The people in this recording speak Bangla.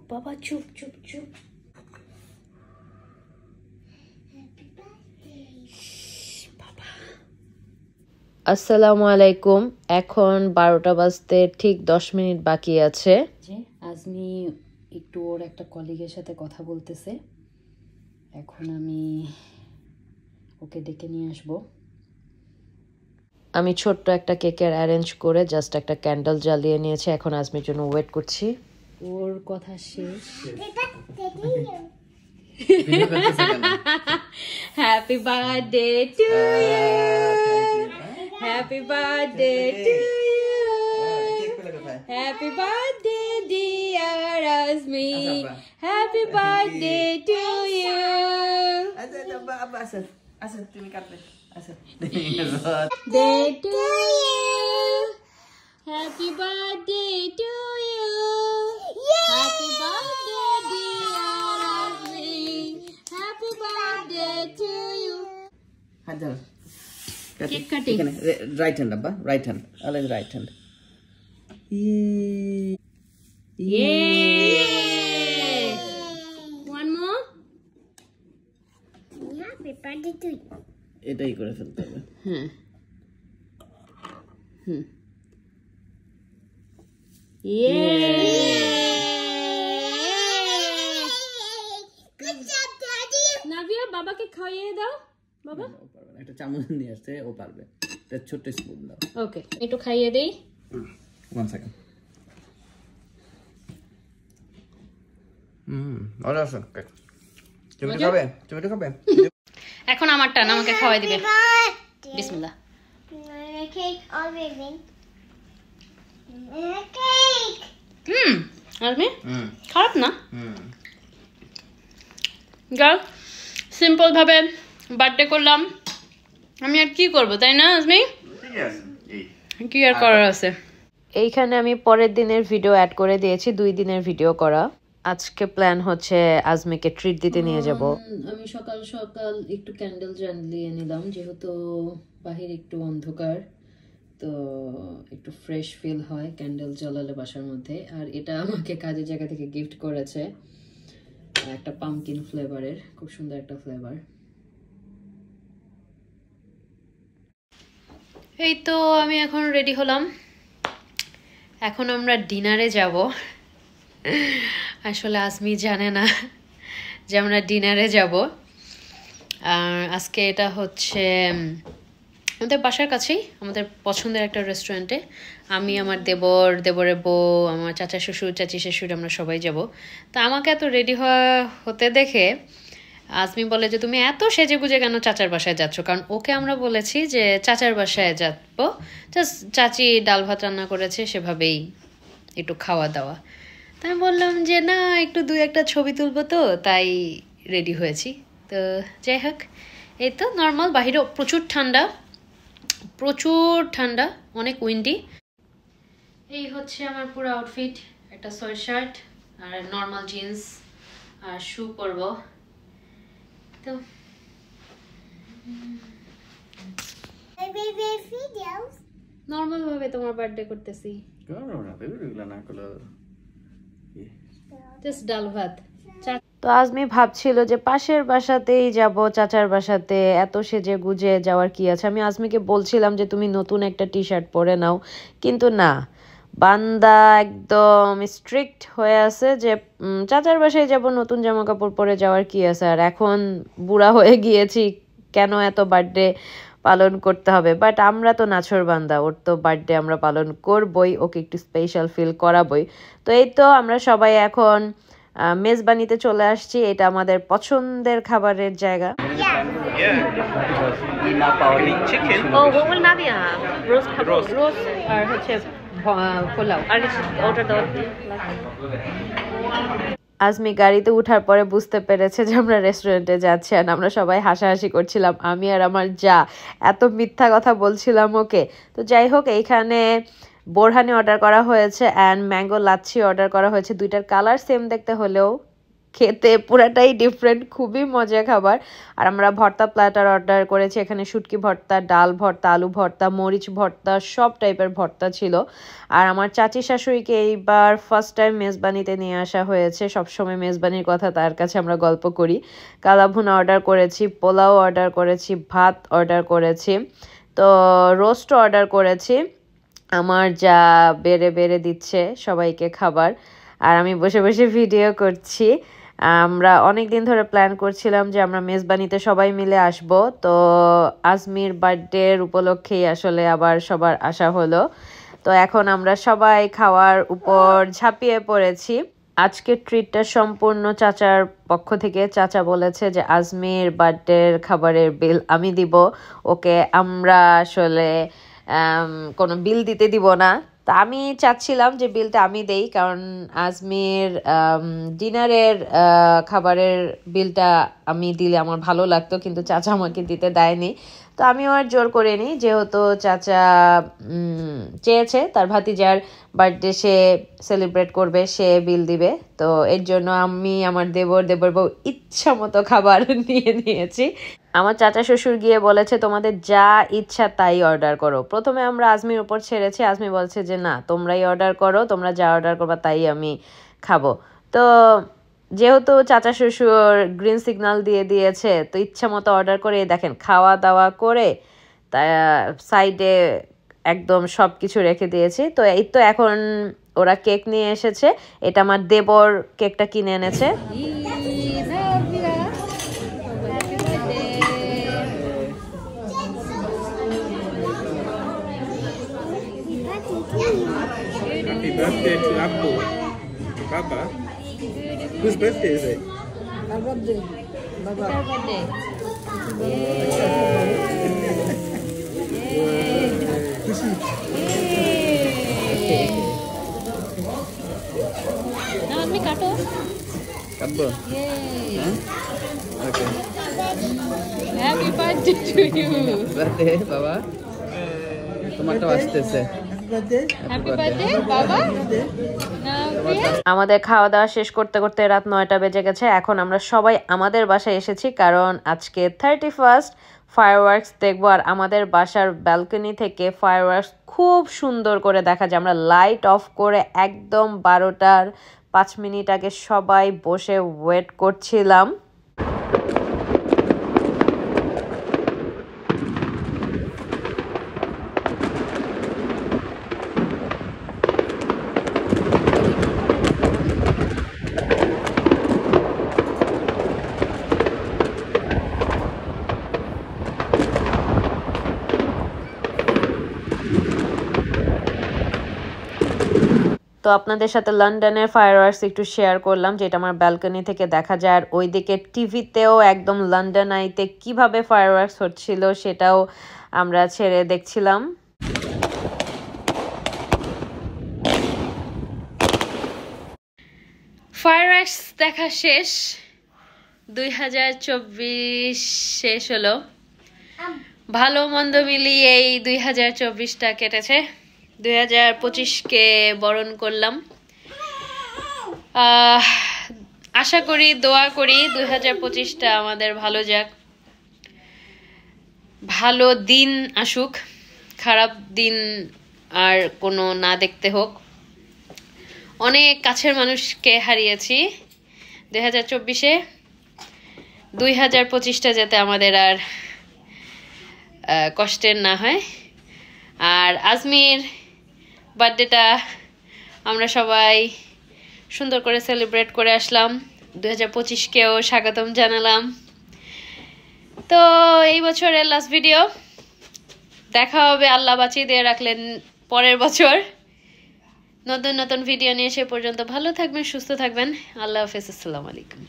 বাবা চুপ চুপ চুপ। আসসালামু আলাইকুম। এখন 12টা বাজতে ঠিক 10 মিনিট বাকি আছে। আজমি একটু ওর একটা কলিগের সাথে কথা বলতেছে। এখন আমি ওকে ডেকে নিয়ে আসবো। আমি ছোট্ট একটা কেকের অ্যারেঞ্জ করে জাস্ট একটা ক্যান্ডেল জ্বালিয়ে নিয়েছি। এখন আজমির জন্য ওয়েট করছি। ওর কথা শেষ। Happy birthday to you, happy birthday to you, happy birthday dear Azmi, happy birthday to you. তুমি কাটবে। Day to you, happy birthday to you, happy birthday dear Azmi, happy birthday to you. Cake cutting. Right hand, Abba. Right hand. Always right hand. Yay! One more. Happy birthday to you. এটাই করে ফেলতে হবে। হ্যাঁ হুম নাভিয়া বাবাকে খাইয়ে দাও। বাবা একটা চামচ নিয়ে আসছে, ও পারবে। একটা ছোট স্পুন দাও। ওকে একটু খাইয়ে দেই। 1 সেকেন্ড। ভালো আছে। তুমি খাবে? তুমি খাবে? এখন আমার টান, আমাকে খাওয়াই দিবে। বিসমিল্লাহ। Cake already. Cake. আজমি খারাপ না। গার্ল সিম্পল ভাবে বার্থডে করলাম, আমি আর কি করব, তাই না আজমি? ঠিক আছে, কি আর করার আছে। এইখানে আমি পরের দিনের ভিডিও অ্যাড করে দিয়েছি, 2 দিনের ভিডিও করা। আজকে প্ল্যান হচ্ছে আজমিকে ট্রিট দিতে নিয়ে যাব। আমি সকাল সকাল একটু ক্যান্ডেল জ্বালিয়ে নিলাম, যেহেতু বাহির একটু অন্ধকার, তো একটু ফ্রেশ ফিল হয় ক্যান্ডেল জ্বালালে বাসার মধ্যে। আর এটা আমাকে কাজের জায়গা থেকে গিফট করেছে, একটা পামকিন ফ্লেভারের, খুব সুন্দর একটা ফ্লেভার। এই তো আমি এখন রেডি হলাম, এখন আমরা ডিনারে যাব। আসলে আজমি জানে না যে আমরা ডিনারে যাব। আর আজকে এটা হচ্ছে আমাদের বাসার কাছেই, আমাদের পছন্দের একটা রেস্টুরেন্টে। আমি, আমার দেবরের বউ, আমার চাচা শ্বশুর, চাচি শ্বশুর, আমরা সবাই যাব। তা আমাকে এত রেডি হতে দেখে আজমি বলে যে তুমি এত সেজে গুজে কেন চাচার বাসায় যাচ্ছ? কারণ ওকে আমরা বলেছি যে চাচার বাসায় যাবো, জাস্ট চাচি ডাল ভাত রান্না করেছে, সেভাবেই একটু খাওয়া দাওয়া। তাই আমি বললাম যে না, একটু 2-1টা ছবি তুলবো, তো তাই রেডি হয়েছি। তো যাই হোক, এই তো নর্মাল। বাহিরে প্রচুর ঠান্ডা, অনেক উইন্ডি। এই হচ্ছে আমার পুরো আউটফিট, একটা সোয়েট শার্ট আর নর্মাল জিন্স আর শু পরবো। তো নর্মাল ভাবে তোমার বার্থডে করতেছি, জাস্ট ডাল ভাত। তো আজমি ভাবছিল যে পাশের বাসাতেই যাব, চাচার বাসাতে এত সেজে গুজে যাওয়ার কি আছে। আমি আজমিকে বলছিলাম যে তুমি নতুন একটা টি শার্ট পরে নাও, কিন্তু না, বান্দা একদম স্ট্রিক্ট হয়ে আছে যে চাচার বাসায় যাব, নতুন জামা কাপড় পরে যাওয়ার কি আছে। আর এখন বুড়া হয়ে গিয়েছি, কেন এত বার্থডে পালন করতে হবে? বাট আমরা তো নাছোড় বান্দা, ওর তো বার্থডে আমরা পালন করবই, ওকে একটু স্পেশাল ফিল করাবই। তো এই তো আমরা সবাই এখন মেজবানিতে চলে আসছি, এটা আমাদের পছন্দের খাবারের জায়গা। আর হচ্ছে পোলাও আর অর্ডার দেওয়া। আজমি গাড়িতে উঠার পরে বুঝতে পেরেছে যে আমরা রেস্টুরেন্টে যাচ্ছি, আর আমরা সবাই হাসাহাসি করছিলাম, আমি আর আমার যা এত মিথ্যা কথা বলছিলাম ওকে। তো যাই হোক, এইখানে বোরহানি অর্ডার করা হয়েছে অ্যান্ড ম্যাঙ্গো লাচ্ছি অর্ডার করা হয়েছে। 2টার কালার সেম দেখতে হলেও খেতে পুরাটাই ডিফারেন্ট, খুবই মজা খাবার। আর আমরা ভর্তা প্ল্যাটার অর্ডার করেছি, এখানে শুটকি ভর্তা, ডাল ভর্তা, আলু ভর্তা, মরিচ ভর্তা, সব টাইপের ভর্তা ছিল। আর আমার চাচি শাশুড়িকে এইবার ফার্স্ট টাইম মেজবানিতে নিয়ে আসা হয়েছে, সবসময় মেজবানির কথা তার কাছে আমরা গল্প করি। কালাভুনা অর্ডার করেছি, পোলাও অর্ডার করেছি, ভাত অর্ডার করেছি, তো রোস্টও অর্ডার করেছি। আমার যা বেড়ে বেড়ে দিচ্ছে সবাইকে খাবার, আর আমি বসে বসে ভিডিও করছি। আমরা অনেক দিন ধরে প্ল্যান করছিলাম যে আমরা মেজবানিতে সবাই মিলে আসব, তো আজমির বার্থডের উপলক্ষেই আসলে আবার সবার আসা হলো। তো এখন আমরা সবাই খাওয়ার উপর ঝাঁপিয়ে পড়েছি। আজকের ট্রিটটা সম্পূর্ণ চাচার পক্ষ থেকে। চাচা বলেছে যে আজমির বার্থডের খাবারের বিল আমি দিব, ওকে আমরা আসলে কোনো বিল দিতে দিব না। তা আমি চাচ্ছিলাম যে বিলটা আমি দেই, কারণ আজমির ডিনারের খাবারের বিলটা আমি দিলে আমার ভালো লাগতো, কিন্তু চাচা আমাকে দিতে দেয়নি। তো আমিও আর জোর করিনি, যেহেতু চাচা চেয়েছে তার ভাতিজার বার্থডে সে সেলিব্রেট করবে, সে বিল দিবে। তো এর জন্য আমি আমার দেবর বউ ইচ্ছা মতো খাবার নিয়ে নিয়েছি। আমার চাচা শ্বশুর গিয়ে বলেছে তোমাদের যা ইচ্ছা তাই অর্ডার করো। প্রথমে আমরা আজমির উপর ছেড়েছি, আজমি বলছে যে না তোমরাই অর্ডার করো, তোমরা যা অর্ডার করবা তাই আমি খাবো। তো যেহেতু চাচা শ্বশুর গ্রিন সিগন্যাল দিয়ে দিয়েছে, তো ইচ্ছা মতো অর্ডার করে দেখেন খাওয়া দাওয়া করে তা সাইডে একদম সব কিছু রেখে দিয়েছি। তো এই তো এখন ওরা কেক নিয়ে এসেছে, এটা আমার দেবর কেকটা কিনে এনেছে। Happy birthday to Abu. Baba. Whose birthday is it? কাটবো? Okay. Happy birthday to you. Birthday বাবা, তোমারটা আসতেছে। হ্যাপি বার্থডে বাবা। আমাদের খাওয়া দাওয়া শেষ করতে করতে রাত 9টা বেজে গেছে। এখন আমরা সবাই আমাদের বাসায় এসেছি, কারণ আজকে 31st ফায়ারওয়ার্কস দেখবো। আর আমাদের বাসার ব্যালকনি থেকে ফায়ারওয়ার্কস খুব সুন্দর করে দেখা যায়। আমরা লাইট অফ করে একদম 12টার 5 মিনিট আগে সবাই বসে ওয়েট করছিলাম। তো আপনাদের সাথে লন্ডনের ফায়ারওয়ার্কস একটু শেয়ার করলাম, যেটা আমার ব্যালকনি থেকে দেখা যায়। আর ওইদিকে টিভিতেও একদম লন্ডন আইতে কিভাবে ফায়ারওয়ার্কস হচ্ছিল সেটাও আমরা ছেড়ে দেখছিলাম। ফায়ারওয়ার্কস দেখা শেষ, 2024 শেষ হলো। ভালো মন্দ মিলিয়ে এই 2024টা কেটেছে। 2025কে বরণ করলাম। আশা করি, দোয়া করি 2025টা আমাদের ভালো যাক, ভালো দিন আসুক, খারাপ দিন আর কোনো না দেখতে হোক। অনেক কাছের মানুষকে হারিয়েছি 2024-এ। 2025টা যাতে আমাদের আর কষ্টের না হয়। আর আজমির বার্থডেটা আমরা সবাই সুন্দর করে সেলিব্রেট করে আসলাম। 2025কেও স্বাগতম জানালাম। তো এই বছরের লাস্ট ভিডিও, দেখা হবে আল্লাহ বাঁচিয়ে দিয়ে রাখলেন পরের বছর নতুন নতুন ভিডিও নিয়ে। সে পর্যন্ত ভালো থাকবেন, সুস্থ থাকবেন। আল্লাহ হাফেজ, আসসালামু আলাইকুম।